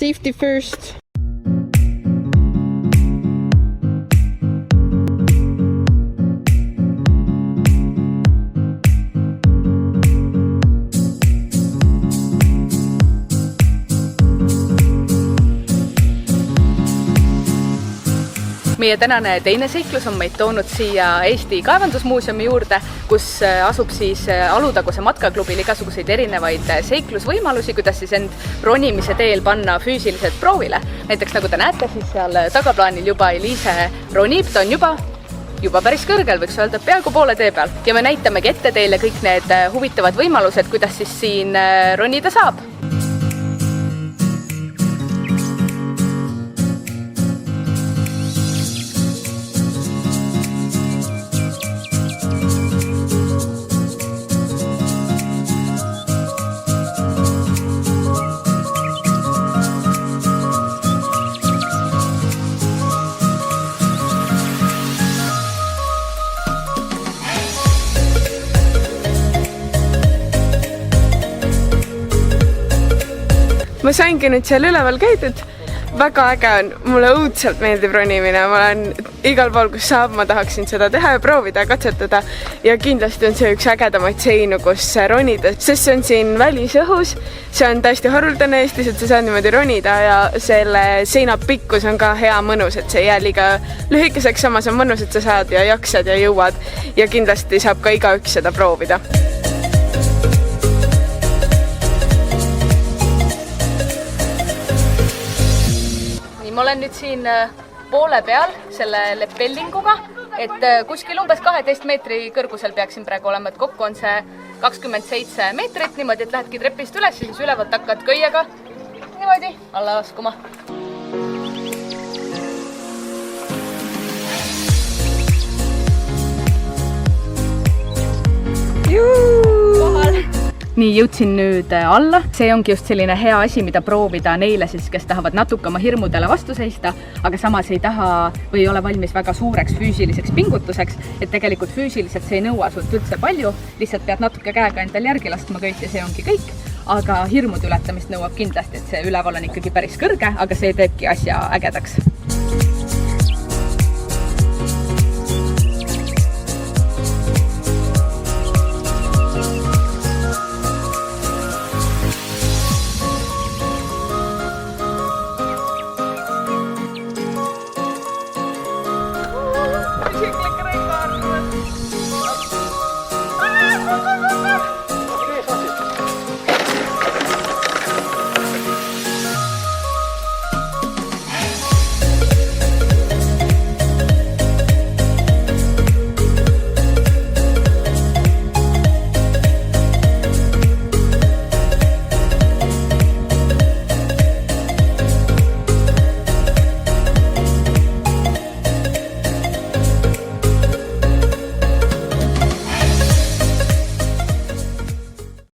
Safety first. Meie tänane teine seiklus on meid toonud siia Eesti Kaevandusmuuseumi juurde, kus asub siis Alutaguse matkaklubil igasuguseid erinevaid seiklusvõimalusi, kuidas siis end ronimise teel panna füüsiliselt proovile. Näiteks nagu te näete, siis seal tagaplaanil juba Eliise ronib, ta on juba päris kõrgel, võiks öelda peaaegu poole tee peal. Ja me näitamegi ette teile kõik need huvitavad võimalused, kuidas siis siin ronida saab. Ma saingi nüüd seal üleval käidud, väga äge on, mulle õudselt meeldib ronimine, ma olen igal pool, kus saab, ma tahaksin seda teha ja proovida ja katsetada ja kindlasti on see üks ägedamaid seinu, kus ronida, sest see on siin välisõhus, see on täiesti haruldane Eestis, et sa saad niimoodi ronida ja selle seina pikkus on ka hea mõnus, et see ei jää liiga lühikeseks, samas on mõnus, et sa saad ja jaksad ja jõuad ja kindlasti saab ka igaüks seda proovida. Ma olen nüüd siin poole peal selle lepellinguga, et kuskil umbes 12 meetri kõrgusel peaksin praegu olema, et kokku on see 27 meetrit, niimoodi, et lähedki trepist üles ja siis ülevalt hakkad köiega niimoodi alla laskuma. Nii, jõudsin nüüd alla. See ongi just selline hea asi, mida proovida neile, siis, kes tahavad natuke oma hirmudele vastu seista, aga samas ei taha või ei ole valmis väga suureks füüsiliseks pingutuseks, et tegelikult füüsiliselt see ei nõua sult üldse palju, lihtsalt pead natuke käega endal järgi laskma köit ja see ongi kõik, aga hirmude ületamist nõuab kindlasti, et see üleval on ikkagi päris kõrge, aga see teebki asja ägedaks.